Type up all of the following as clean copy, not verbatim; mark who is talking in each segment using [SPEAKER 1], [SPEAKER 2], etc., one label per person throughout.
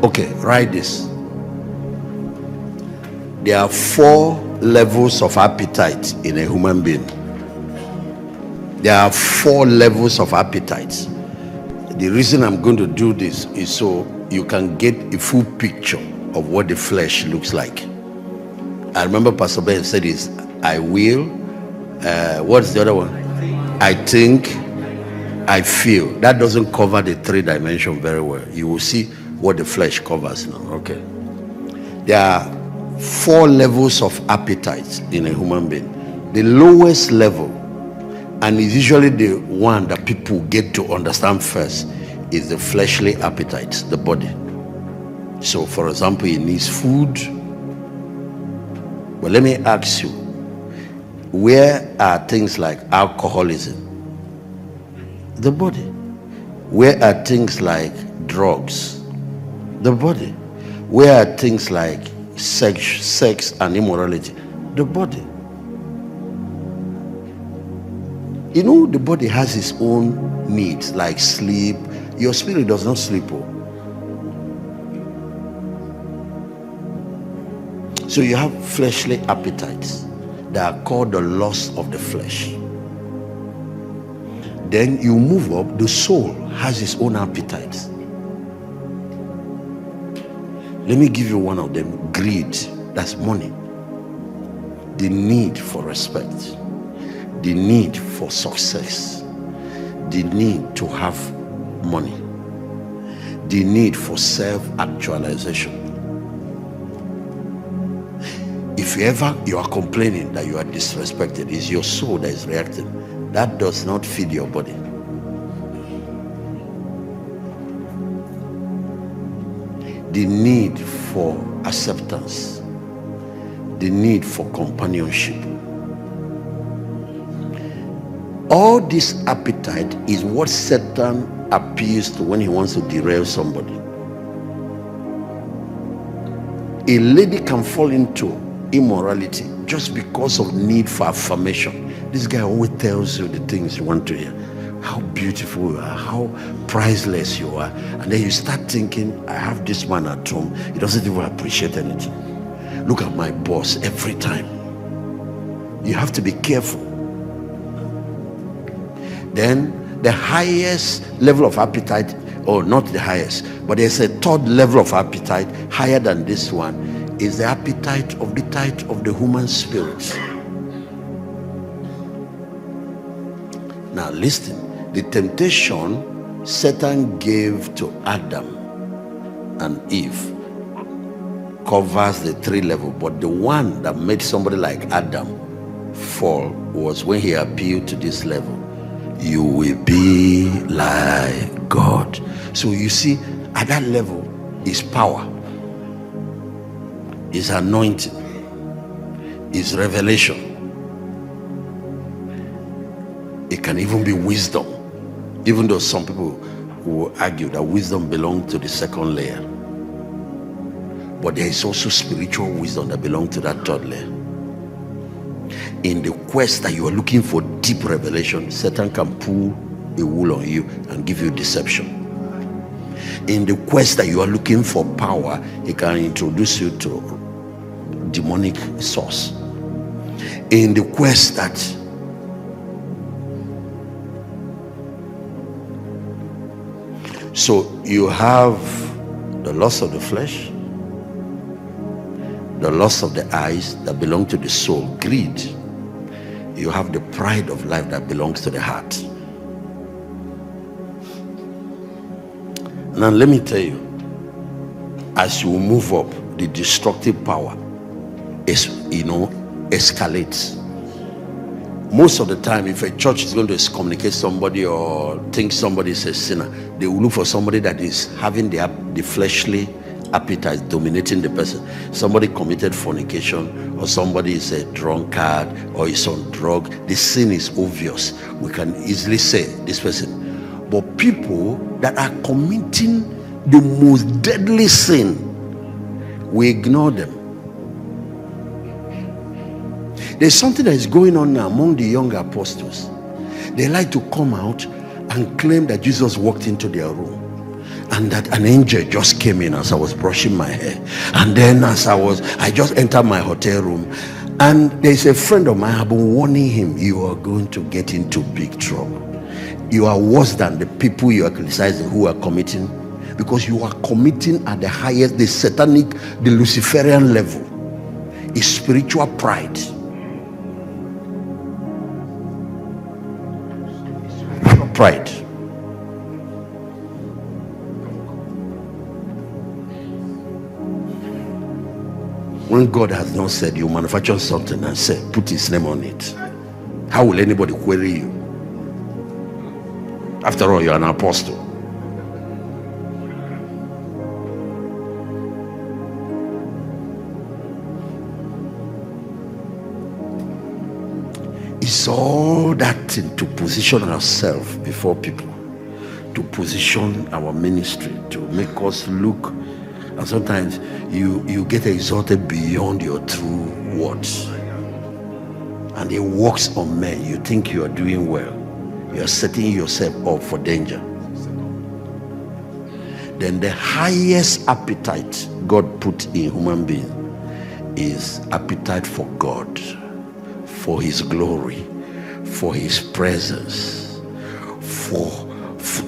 [SPEAKER 1] Okay, write this. There are 4 levels of appetite in a human being. There are 4 levels of appetite. The reason I'm going to do this is so you can get a full picture of what the flesh looks like. I remember Pastor Ben said this, I will, what's the other one? I think, I feel. That doesn't cover the 3 dimension very well. You will see what the flesh covers now. Okay. There are 4 levels of appetite in a human being. The lowest level, and is usually the one that people get to understand first, is the fleshly appetite, the body. So for example, it needs food. But let me ask you, where are things like alcoholism? The body. Where are things like drugs? The body. Where are things like sex and immorality? The body. You know, the body has its own needs, like sleep. Your spirit does not sleep. So you have fleshly appetites that are called the lust of the flesh. Then you move up, the soul has its own appetites. Let me give you one of them. Greed, that's money. The need for respect, the need for success, the need to have money, the need for self-actualization. If you are complaining that you are disrespected, it's your soul that is reacting. That does not feed your body. The need for acceptance, the need for companionship. All this appetite is what Satan appeals to when he wants to derail somebody. A lady can fall into immorality just because of need for affirmation. This guy always tells you the things you want to hear. How beautiful you are, how priceless you are. And then you start thinking, I have this man at home, he doesn't even appreciate anything. Look at my boss every time. You have to be careful. Then the highest level of appetite, or not the highest, but there's a 3rd level of appetite higher than this one, is the appetite of the human spirit. Now listen, the temptation Satan gave to Adam and Eve covers the 3 levels, but the one that made somebody like Adam fall was when he appealed to this level. You will be like God. So you see, at that level is power, is anointing, is revelation. It can even be wisdom, even though some people will argue that wisdom belongs to the 2nd layer. But there is also spiritual wisdom that belongs to that 3rd layer. In the quest that you are looking for deep revelation, Satan can pull a wool on you and give you deception. In the quest that you are looking for power, he can introduce you to demonic source. In the quest that so you have the lust of the flesh, the lust of the eyes that belong to the soul, greed. You have the pride of life that belongs to the heart. Now let me tell you, as you move up, the destructive power is, escalates. Most of the time, if a church is going to excommunicate somebody or think somebody is a sinner, they will look for somebody that is having the fleshly appetite dominating the person. Somebody committed fornication, or somebody is a drunkard, or is on drug. The sin is obvious. We can easily say this person. But people that are committing the most deadly sin, we ignore them. There's something that is going on now among the young apostles. They like to come out and claim that Jesus walked into their room. and that an angel just came in as I was brushing my hair. And then I just entered my hotel room, and there's a friend of mine. I've been warning him, you are going to get into big trouble. You are worse than the people you are criticizing who are committing, because you are committing at the highest, the satanic, the Luciferian level. Is spiritual pride. Pride. When God has not said, you manufacture something and say, put his name on it, how will anybody query you? After all, you're an apostle. It's all that thing to position ourselves before people, to position our ministry, to make us look. And sometimes you get exalted beyond your true words, and it works on men. You think you are doing well, you are setting yourself up for danger. Then the highest appetite God put in human being is appetite for God, for his glory, for his presence, for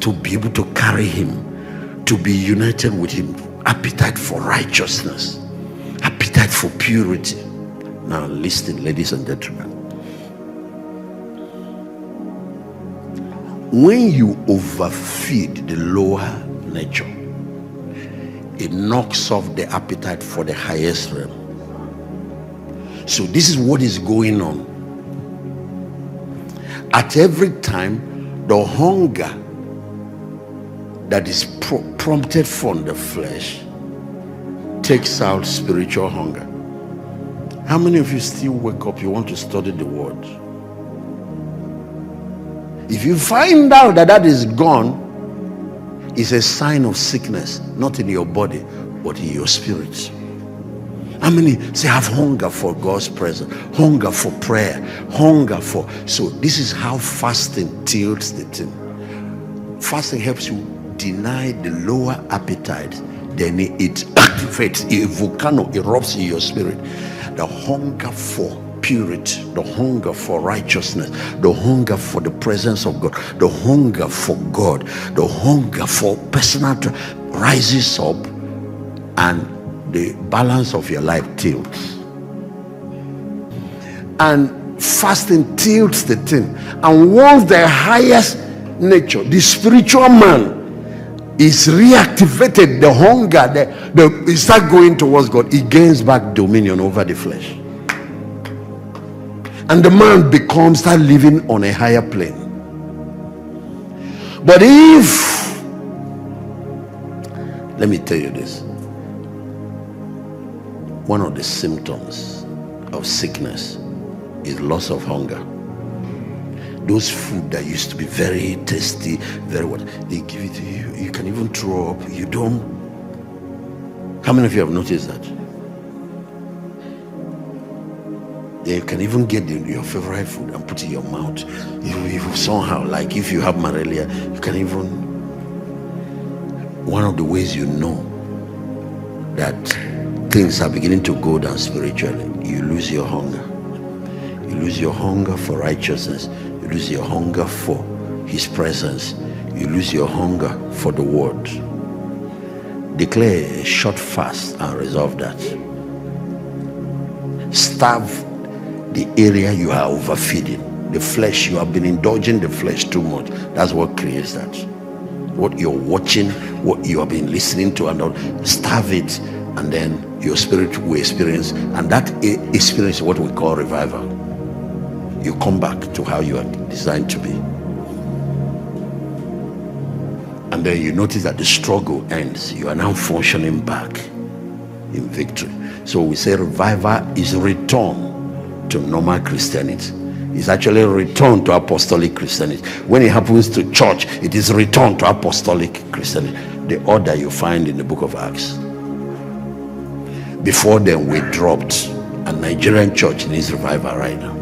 [SPEAKER 1] to be able to carry him, to be united with him. Appetite for righteousness, appetite for purity. Now listen, ladies and gentlemen, when you overfeed the lower nature, it knocks off the appetite for the highest realm. So this is what is going on. At every time, the hunger that is prompted from the flesh takes out spiritual hunger. How many of you still wake up, you want to study the word? If you find out that that is gone, it's a sign of sickness, not in your body, but in your spirit. How many say have hunger for God's presence, hunger for prayer, hunger for... So this is how fasting tilts the thing. Fasting helps you deny the lower appetite, then it activates, a volcano erupts in your spirit. The hunger for purity, the hunger for righteousness, the hunger for the presence of God, the hunger for God, the hunger for personal rises up, and the balance of your life tilts. And fasting tilts the thing. And once the highest nature, the spiritual man, is reactivated, the hunger, it starts going towards God, he gains back dominion over the flesh. And the man start living on a higher plane. But if, let me tell you this, one of the symptoms of sickness is loss of hunger. Those food that used to be very tasty, very what, they give it to you, you can even throw up, you don't. How many of you have noticed that? They can even get your favorite food and put it in your mouth. If somehow, like if you have malaria, you can even... One of the ways you know that things are beginning to go down spiritually, you lose your hunger. You lose your hunger for righteousness. You lose your hunger for his presence. You lose your hunger for the word. Declare a short fast and resolve that. Starve the area you are overfeeding. The flesh, you have been indulging the flesh too much. That's what creates that. What you're watching, what you have been listening to, and all, starve it, and then your spirit will experience, and that experience is what we call revival. You come back to how you are designed to be. And then you notice that the struggle ends. You are now functioning back in victory. So we say revival is return to normal Christianity. It's actually a return to apostolic Christianity. When it happens to church, it is return to apostolic Christianity. The order you find in the book of Acts. Before then, we dropped. A Nigerian church needs revival right now.